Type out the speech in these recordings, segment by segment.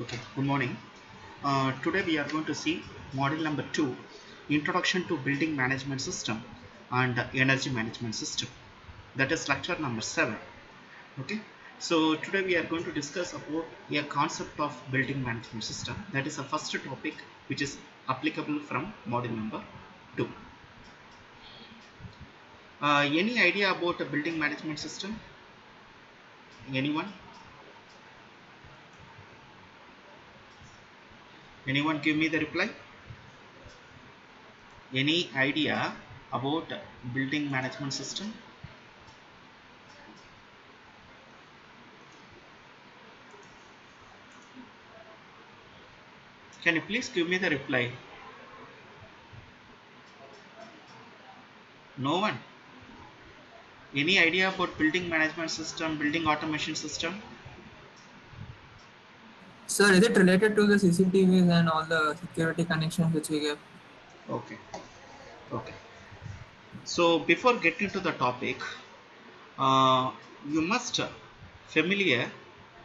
Okay, good morning. Today we are going to see module number 2, Introduction to Building Management System and Energy Management System. That is lecture number 7. Okay, so today we are going to discuss about a concept of building management system. That is the first topic which is applicable from module number 2. Any idea about a building management system? Anyone? Anyone give me the reply? Any idea about building management system? Can you please give me the reply? No one. Any idea about building management system, building automation system? Sir, is it related to the CCTVs and all the security connections which we gave? Okay. Okay. So before getting to the topic, uh, you must familiar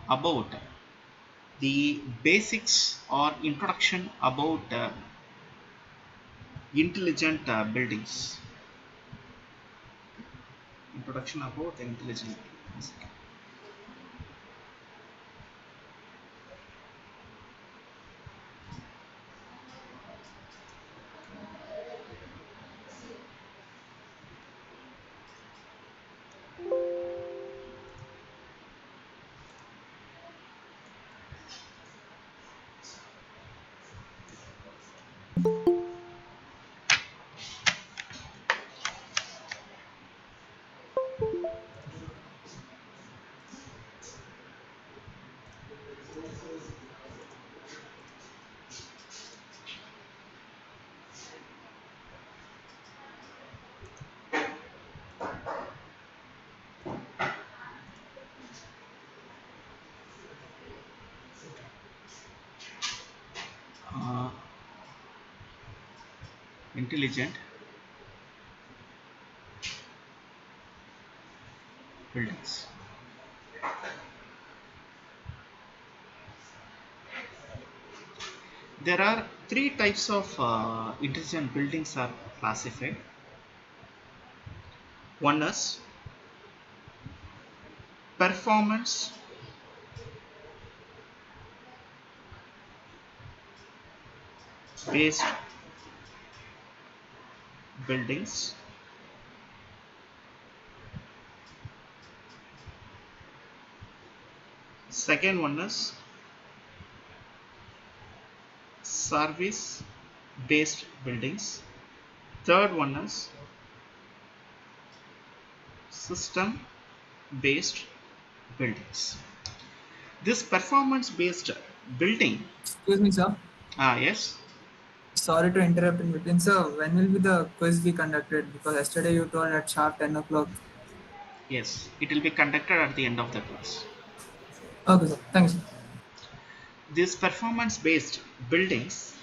about the basics or introduction about intelligent buildings. Introduction about intelligent buildings. Uh, Intelligent buildings. There are three types of intelligent buildings are classified. One is performance based buildings. Second one is service based buildings. Third one is system based buildings. This performance based building, Excuse me, sir. yes, Sorry to interrupt in between. Sir, when will be the quiz be conducted? Because yesterday you told at sharp 10 o'clock. yes, it will be conducted at the end of the class. Okay, sir. Thank you, sir. These performance based buildings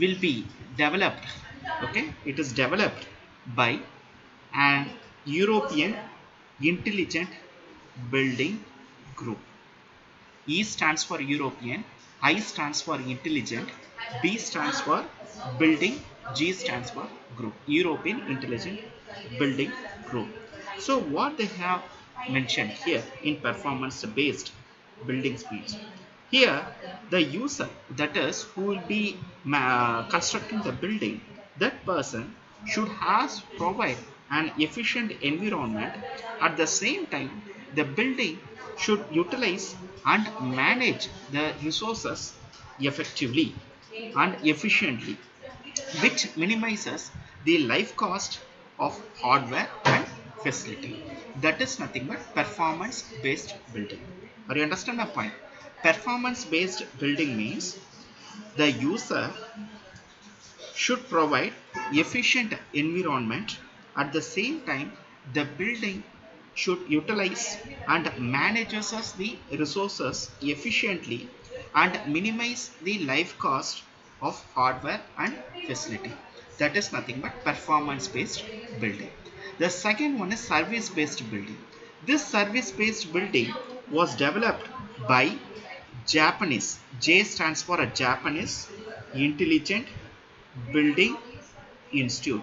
will be developed, okay, it is developed by an European intelligent building group. E stands for European, I stands for intelligent, B stands for building, G stands for group. European Intelligent Building Group. So what they have mentioned here in performance based building speeds. Here the user, that is who will be constructing the building, that person should has provide an efficient environment. At the same time, the building should utilize and manage the resources effectively and efficiently, which minimizes the life cost of hardware and facility. That is nothing but performance based building. Are you understand my point? Performance based building means the user should provide efficient environment. At the same time, the building should utilize and manages the resources efficiently and minimize the life cost of hardware and facility. That is nothing but performance based building. The second one is service based building. This service based building was developed by Japanese. J stands for a Japanese Intelligent Building Institute.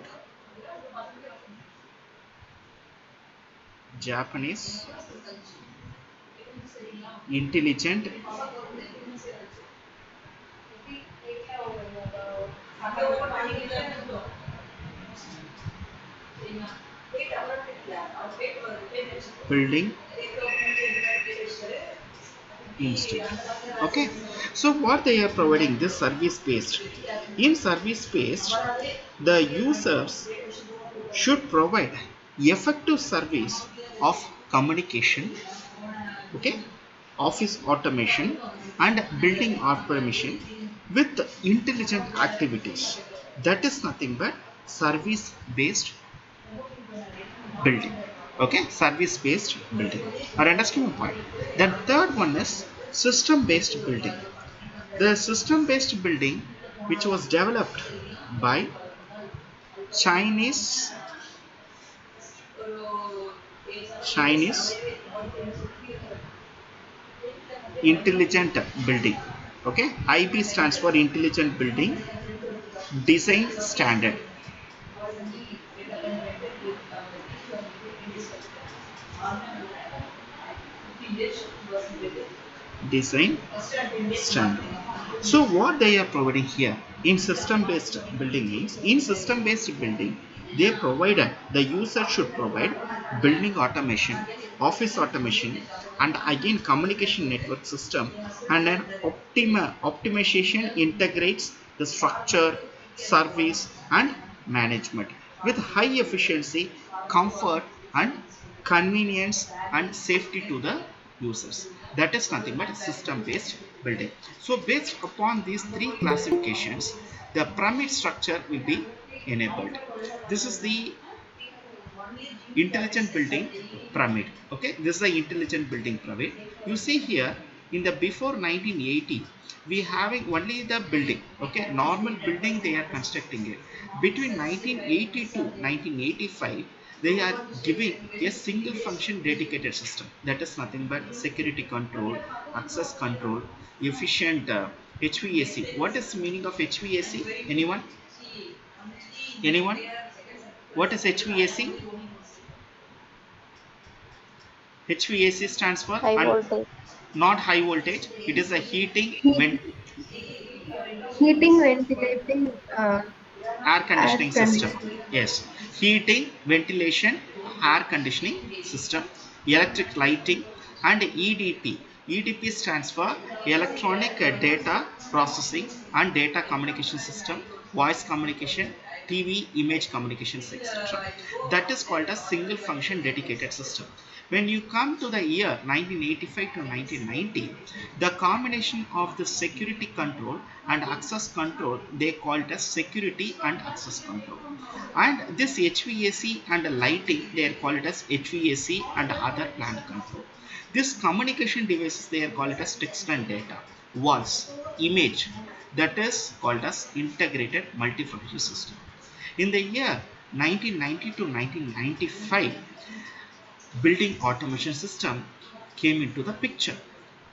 Japanese Intelligent Building Institute. Okay, so what they are providing, this service based. In service based, the users should provide effective service of communication, okay, office automation and building automation with intelligent activities. That is nothing but service based building. Okay, service based building. Are you understanding my point? Then third one is system based building. The system based building, which was developed by chinese chinese intelligent building. Okay, IB stands for intelligent building design standard. Design standard. So what they are providing here in system based building means, in system based building they provided, the user should provide building automation, office automation and again communication network system, and an optimization integrates the structure, service and management with high efficiency, comfort and convenience and safety to the users. That is nothing but system based building. So based upon these three classifications, the pyramid structure will be enabled. This is the intelligent building pyramid. Okay, this is the intelligent building pyramid. You see here in the before 1980 we having only the building, okay, normal building they are constructing it. Between 1980 to 1985 they are giving a single function dedicated system, that is nothing but security control, access control, efficient HVAC. What is the meaning of HVAC? Anyone? What is HVAC? HVAC stands for High voltage. not high voltage. It is a heating Heat, heating, ventilating, air air conditioning system. conditioning. Yes, heating, ventilation, air conditioning system, electric lighting, and EDP. EDP stands for electronic data processing and data communication system, voice communication, TV, image communications, etc. That is called a single function dedicated system. When you come to the year 1985 to 1990, the combination of the security control and access control, they call it as security and access control. And this HVAC and lighting, they call it as HVAC and other plant control. This communication devices, they are called as text and data, voice, image, that is called as integrated multifunction system. In the year 1990 to 1995, building automation system came into the picture.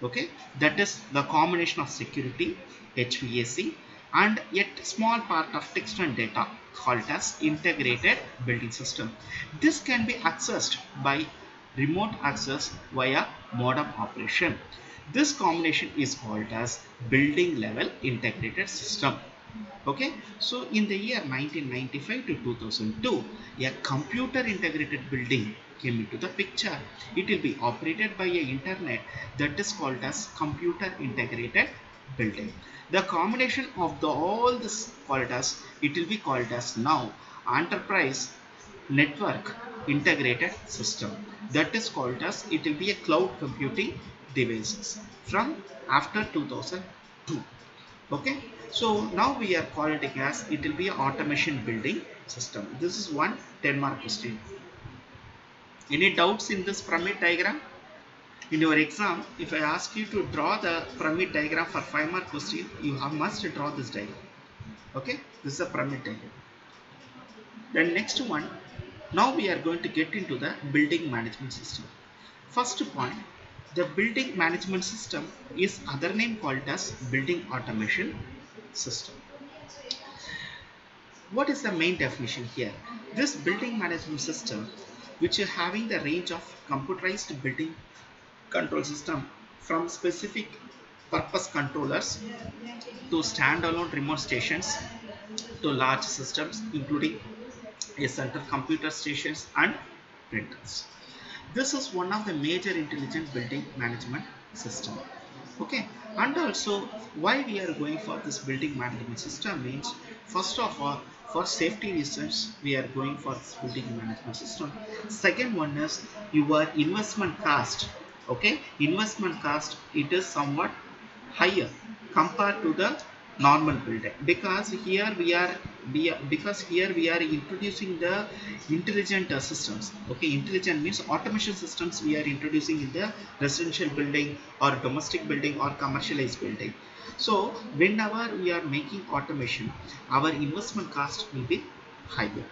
Okay, that is the combination of security, HVAC and yet small part of text and data called as integrated building system. This can be accessed by remote access via modem operation. This combination is called as building level integrated system. Okay, so in the year 1995 to 2002, a computer integrated building came into the picture. It will be operated by a internet, that is called as computer integrated building. The combination of all this called as, it will be called as now enterprise network integrated system, that is called as, it will be a cloud computing devices from after 2002. Okay, so now we are calling it as, it will be an automation building system. This is one 10-mark question. Any doubts in this pyramid diagram? In your exam, if I ask you to draw the pyramid diagram for 5-mark question, you have must draw this diagram. Okay, this is a pyramid diagram. Then next one, now we are going to get into the building management system. First point, The building management system is other name called as building automation system. What is the main definition here? This building management system, which is having the range of computerized building control system from specific purpose controllers to standalone remote stations to large systems including a central computer stations and printers. This is one of the major intelligent building management system. Okay, and also why we are going for this building management system means, first of all, for safety reasons we are going for this building management system. Second one is your investment cost. Okay, investment cost, it is somewhat higher compared to the normal building, because here we are introducing the intelligent systems. Okay, intelligent means automation systems we are introducing in the residential building or domestic building or commercialized building. So whenever we are making automation, our investment cost will be higher.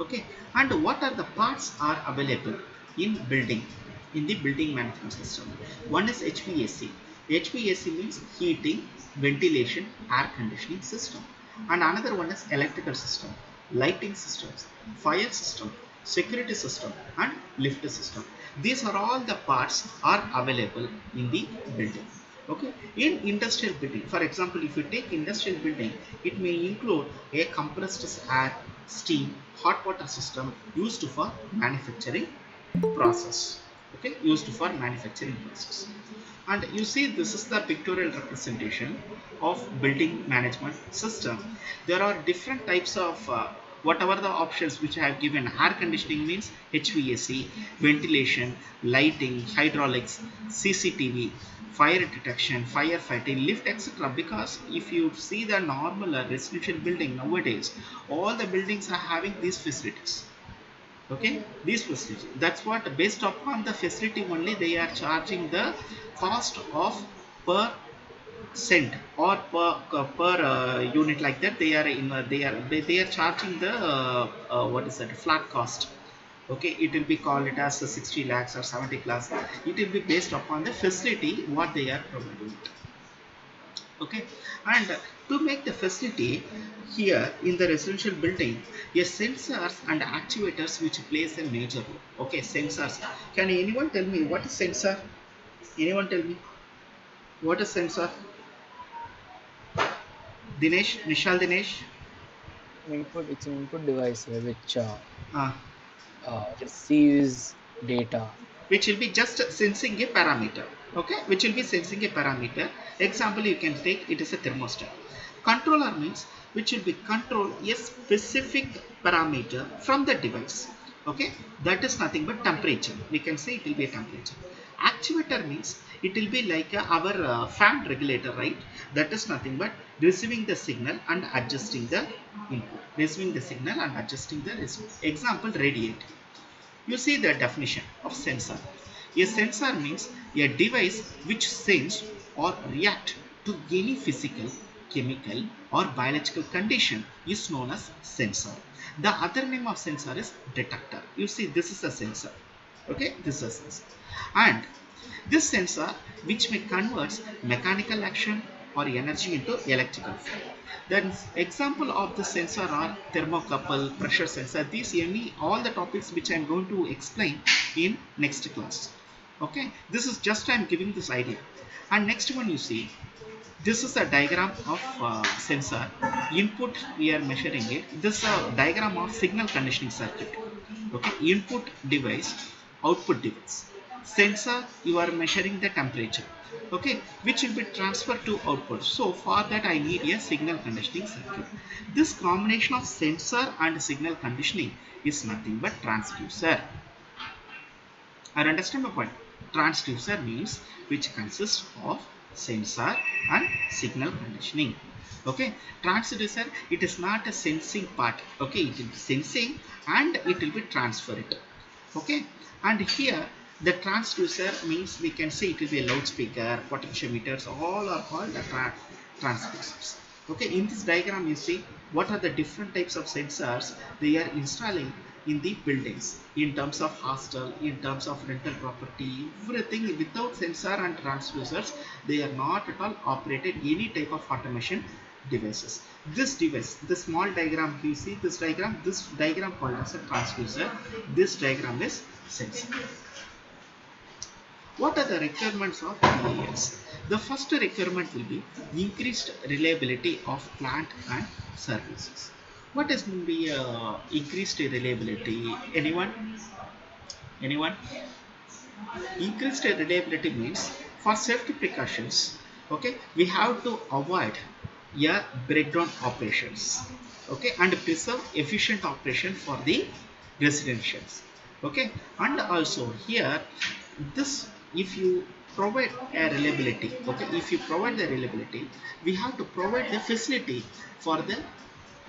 Okay, and what are the parts are available in building, in the building management system? One is HVAC. HVAC means heating, ventilation, air conditioning system. And another one is electrical system, lighting systems, fire system, security system and lift system. These are all the parts are available in the building. Okay, in industrial building, for example, if you take industrial building, it may include a compressed air, steam, hot water system used for manufacturing process. Okay, used for manufacturing process. And you see, this is the pictorial representation of building management system. There are different types of whatever the options which I have given. Air conditioning means HVAC, ventilation, lighting, hydraulics, CCTV, fire detection, firefighting, lift, etc. Because if you see the normal residential building nowadays, all the buildings are having these facilities. Okay, these facilities, that's what, based upon the facility only they are charging the cost of per cent or per unit, like that they are in they are charging the what is that, flat cost. Okay, it will be called it as 60 lakhs or 70 lakhs. It will be based upon the facility what they are providing. Okay, and to make the facility here in the residential building, a sensors and actuators which plays a major role. Okay, sensors, can anyone tell me what is sensor? Anyone tell me what is sensor? Dinesh, Nishal, Dinesh. It's an input device which uh, receives data. which will be just sensing a parameter. Okay, which will be sensing a parameter. Example you can take, it is a thermostat. Controller means which will be control a specific parameter from the device. Okay, that is nothing but temperature. We can say it will be a temperature. Actuator means it will be like our fan regulator, right? That is nothing but receiving the signal and adjusting the input, receiving the signal and adjusting the response. Example, radiator. You see the definition of sensor. A sensor means a device which sense or react to any physical, chemical or biological condition is known as sensor. The other name of sensor is detector. You see, this is a sensor. Okay, this is a sensor. And this sensor which may converts mechanical action or energy into electrical flow. Then example of the sensor are thermocouple, pressure sensor. These all the topics which I am going to explain in next class. Okay, this is just I am giving this idea. And next one, you see, this is a diagram of sensor. Input we are measuring it. This is a diagram of signal conditioning circuit. Okay, input device, output device. Sensor, you are measuring the temperature. Okay, which will be transferred to output. So for that I need a signal conditioning circuit. This combination of sensor and signal conditioning is nothing but transducer. I understand my point. Transducer means which consists of sensor and signal conditioning. Okay, transducer, it is not a sensing part. Okay, it will be sensing and it will be transferred. Okay, and here the transducer means we can say it will be a loudspeaker, potentiometers, all are called the transducers. Okay, in this diagram you see what are the different types of sensors they are installing in the buildings, in terms of hostel, in terms of rental property, everything without sensor and transducers, they are not at all operated any type of automation devices. This device, the small diagram you see, this diagram called as a transducer, this diagram is sensor. What are the requirements of PAS? The first requirement will be increased reliability of plant and services. What is going to be increased reliability? Anyone? Anyone? Increased reliability means for safety precautions, okay, we have to avoid breakdown operations, okay, and preserve efficient operation for the residentials, okay, and also here this, if you provide a reliability, okay, if you provide the reliability, we have to provide the facility for the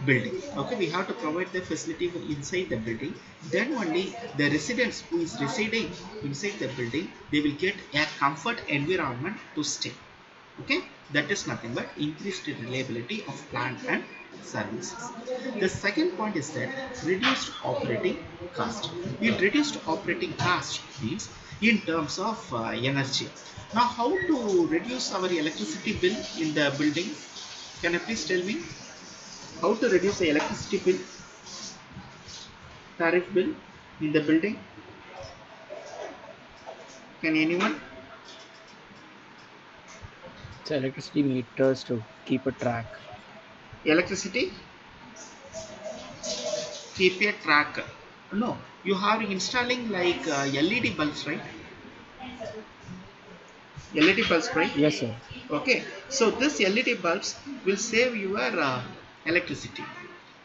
building, okay, we have to provide the facility for inside the building, then only the residents who is residing inside the building, they will get a comfort environment to stay, okay, that is nothing but increased reliability of plant and services. The second point is that reduced operating cost. In reduced operating cost means in terms of energy. Now how to reduce our electricity bill in the building? Can you please tell me how to reduce the electricity bill, tariff bill in the building? Can anyone? So electricity meters to keep a track. Electricity keep a track. No, you are installing like LED bulbs, right? LED bulbs, right? Yes, sir. Okay, so this LED bulbs will save your electricity.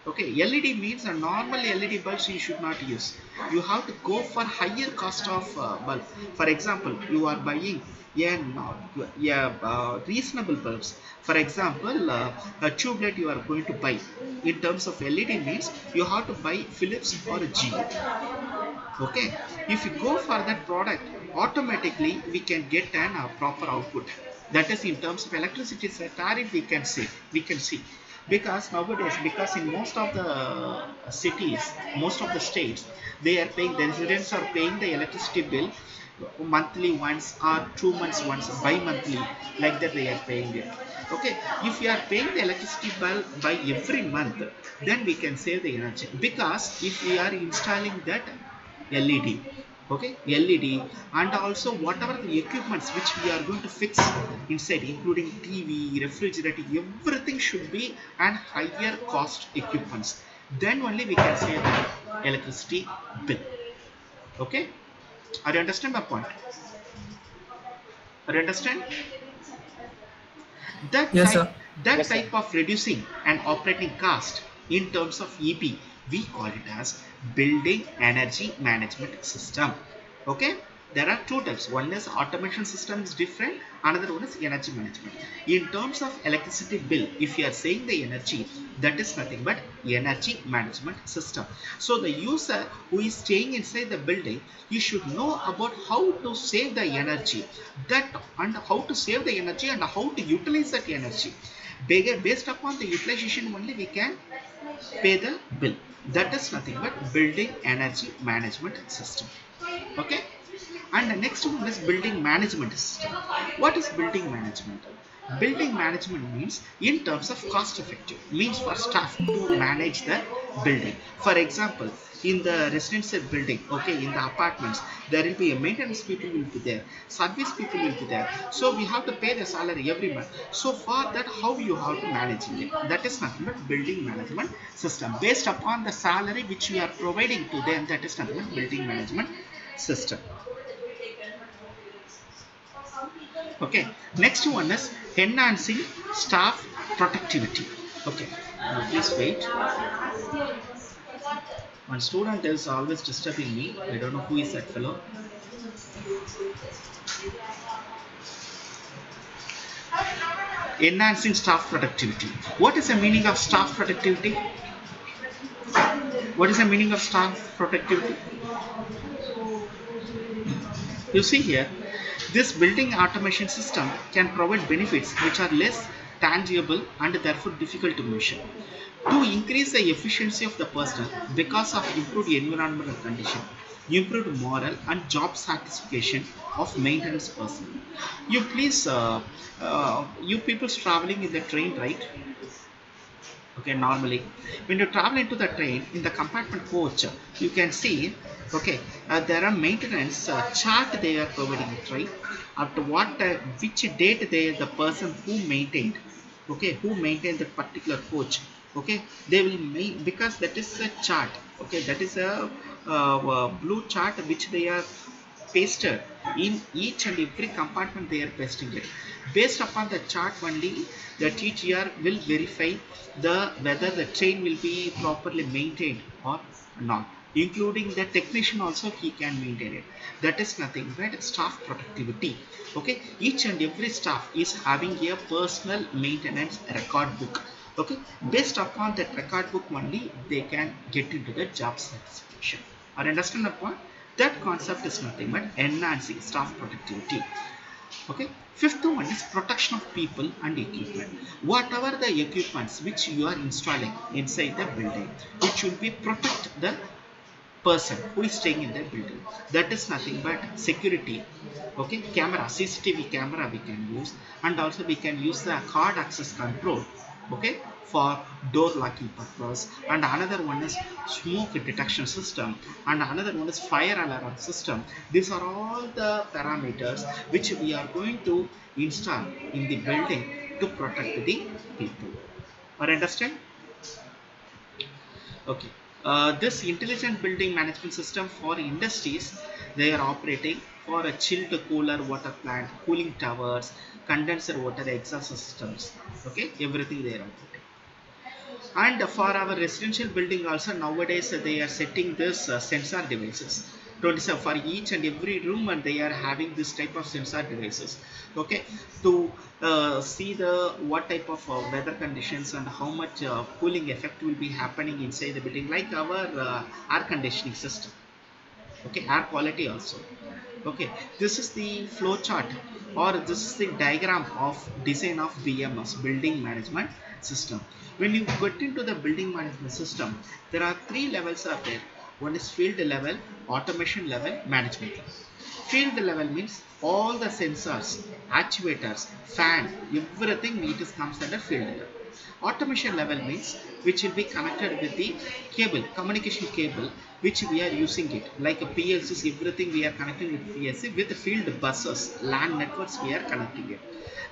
Okay, LED means a normal LED bulbs you should not use. You have to go for higher cost of bulb. For example, you are buying reasonable bulbs. For example, a tube light you are going to buy. In terms of LED means you have to buy Philips or GE. Okay, if you go for that product, automatically we can get an proper output. That is in terms of electricity tariff we can see, because nowadays, because in most of the cities, most of the states, they are paying, the residents are paying the electricity bill monthly once or 2 months once, bi-monthly, like that they are paying it. Okay, if you are paying the electricity bill by every month, then we can save the energy, because if we are installing that LED, okay, LED, and also whatever the equipments which we are going to fix inside, including TV, refrigerator, everything should be an higher cost equipments, then only we can save the electricity bill. Okay, are you understand my point? Are you understand? That Yes, type, sir. that Yes, sir. type of reducing an operating cost in terms of EP, we call it as building energy management system. Okay, there are two types. One is automation system is different, another one is energy management. In terms of electricity bill, if you are saying the energy, that is nothing but energy management system. So the user who is staying inside the building, you should know about how to save the energy, that, and how to save the energy and how to utilize that energy. Based upon the utilization only we can pay the bill. That is nothing but building energy management system. Okay, and the next one is building management system. What is building management? Building management means in terms of cost effective, means for staff to manage the building. For example, in the residential building, okay, in the apartments, there will be a maintenance people will be there, service people will be there, so we have to pay the salary every month. So for that, how you have to manage it, that is nothing but building management system. Based upon the salary which we are providing to them, that is nothing but building management system. Okay, next one is enhancing staff productivity. Okay, now please wait. One student is always disturbing me. I don't know who is that fellow. Enhancing staff productivity. What is the meaning of staff productivity? What is the meaning of staff productivity? You see here, this building automation system can provide benefits which are less tangible and therefore difficult to measure. to increase the efficiency of the personnel because of improved environmental condition, improved moral and job satisfaction of maintenance personnel. You please, you people traveling in the train, right? Okay, normally when you travel into the train in the compartment coach, you can see, okay, there are maintenance chart they are providing it, right? Up to what which date they the person who maintained, okay, who maintained the particular coach, okay, they will make, because that is a chart, okay, that is a blue chart which they are pasted in each and every compartment. They are pasting it based upon the chart only. The TTR will verify the whether the train will be properly maintained or not, including the technician also he can maintain it. That is nothing but staff productivity. Okay, each and every staff is having a personal maintenance record book. Okay, based upon that record book only they can get into the job satisfaction. Or understand the point? That concept is nothing but enhancing staff productivity. Okay, fifth one is protection of people and equipment. Whatever the equipments which you are installing inside the building, it should be protect the person who is staying in that building. That is nothing but security. Okay, camera, CCTV camera we can use, and also we can use the card access control, okay, for door locking purpose. And another one is smoke detection system, and another one is fire alarm system. These are all the parameters which we are going to install in the building to protect the people. Or understand? Okay. This intelligent building management system for industries, they are operating for a chilled cooler water plant, cooling towers, condenser water exhaust systems. Okay, everything they are operating. And for our residential building also nowadays they are setting this sensor devices 27 for each and every room, and they are having this type of sensor devices, okay, to see the what type of weather conditions and how much cooling effect will be happening inside the building, like our air conditioning system. Okay, air quality also. Okay, this is the flow chart, or this is the diagram of design of BMS, building management system. When you get into the building management system, there are three levels are there. One is field level, automation level, management level. Field level means all the sensors, actuators, fan, everything it is comes under field level. Automation level means which will be connected with the cable, communication cable, which we are using it like a PLCs, everything we are connecting with PLC, with field buses, LAN networks we are connecting it.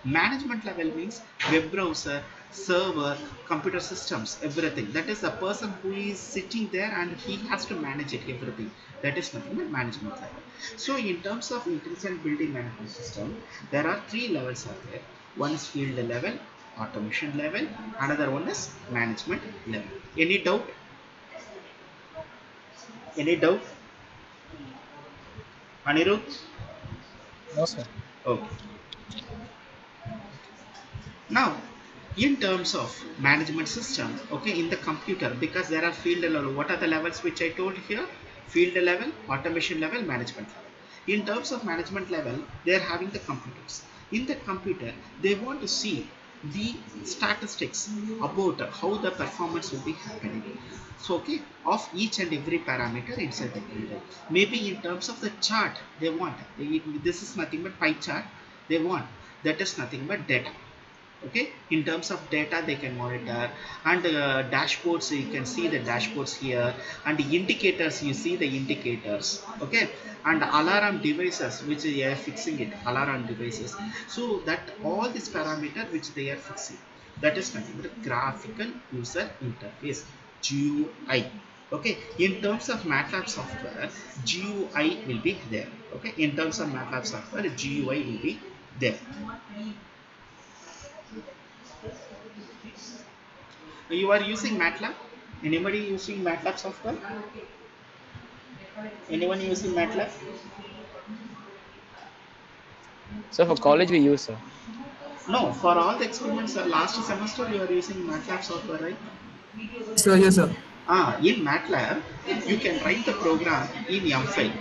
Management level means web browser, server, computer systems, everything. That is the person who is sitting there and he has to manage it, everything. That is nothing but management level. So in terms of intelligent building management system, there are three levels are there. One is field level, automation level, another one is management level. Any doubt? Any doubt? Anirudh? No, sir. Okay. Now, in terms of management system, okay, in the computer, because there are field level, what are the levels which I told here? Field level, automation level, management level. In terms of management level, they are having the computers. In the computer, they want to see the statistics about how the performance will be happening. So, okay, of each and every parameter inside the builder. Maybe in terms of the chart, they want, this is nothing but pie chart, they want, that is nothing but data. Okay, in terms of data they can monitor, and dashboards, you can see the dashboards here, and the indicators, you see the indicators, okay, and alarm devices which they are fixing it, alarm devices. So that all these parameters which they are fixing, that is nothing but graphical user interface, GUI. Okay, in terms of MATLAB software, GUI will be there. Okay, in terms of MATLAB software, GUI will be there. You are using MATLAB? Anybody using MATLAB software? Anyone using MATLAB? So for college we use, sir. No, for all the experiments last semester you are using MATLAB software, right? So yes, sir. In MATLAB you can write the program in M file.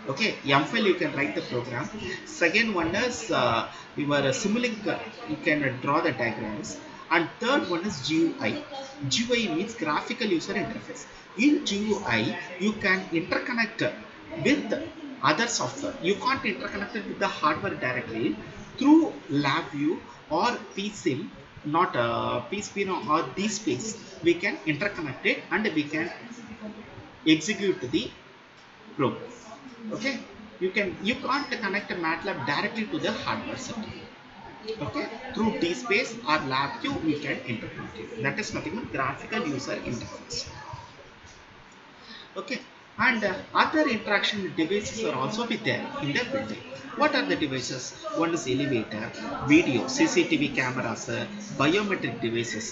Okay, M file you can write the program. Second one is your Simulink, you can draw the diagrams. And third one is GUI. GUI means graphical user interface. In GUI, you can interconnect with other software. You can't interconnect it with the hardware directly through LabVIEW or PSIM, not PSPIN or DSpace. We can interconnect it and we can execute the program. Okay, you can't connect a MATLAB directly to the hardware set. Okay, through DSpace or LabVIEW we can interpret it. That is nothing but graphical user interface. Okay, and other interaction devices are also be there in the building. What are the devices? One is elevator, video, CCTV cameras, biometric devices,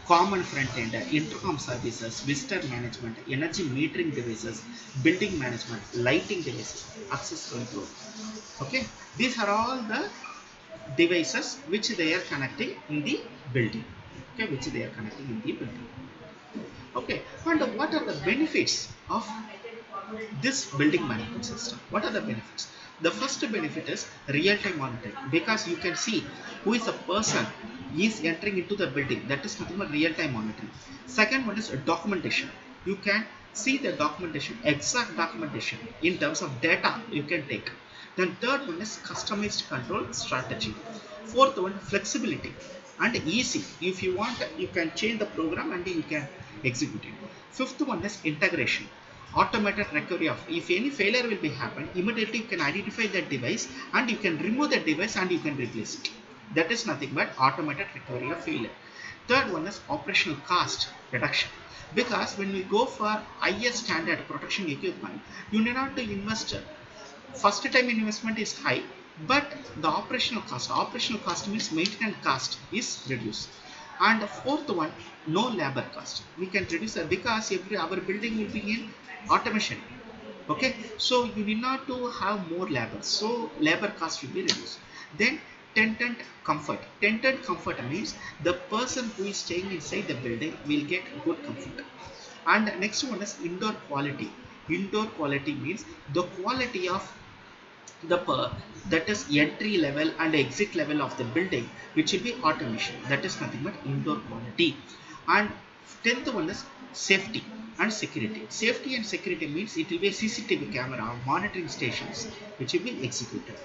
common front end, intercom services, visitor management, energy metering devices, building management, lighting devices, access control. Okay, these are all the devices which they are connecting in the building. Okay, which they are connecting in the building. Okay, and what are the benefits of this building management system? What are the benefits? The first benefit is real-time monitoring, because you can see who is a person is entering into the building. That is nothing but real-time monitoring. Second one is documentation. You can see the documentation, exact documentation in terms of data you can take. Then third one is customized control strategy. Fourth one, flexibility and easy. If you want, you can change the program and you can execute it. Fifth one is integration, automated recovery of if any failure will be happen, immediately you can identify that device and you can remove that device and you can replace it. That is nothing but automated recovery of failure. Third one is operational cost reduction, because when we go for higher standard protection equipment, you need not to invest. First time investment is high, but the operational cost means maintenance cost is reduced. And the fourth one, no labor cost. We can reduce that because our building will be in automation. Okay, so you need not to have more labor, so labor cost will be reduced. Then tenant comfort. Tenant comfort means the person who is staying inside the building will get good comfort. And next one is indoor quality. Indoor quality means the quality of the that is entry level and exit level of the building, which will be automation. That is nothing but indoor quality. And 10th one is safety and security. Safety and security means it will be a CCTV camera monitoring stations which will be executed.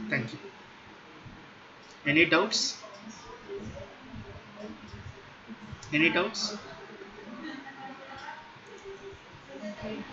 Thank you. Any doubts? Any doubts?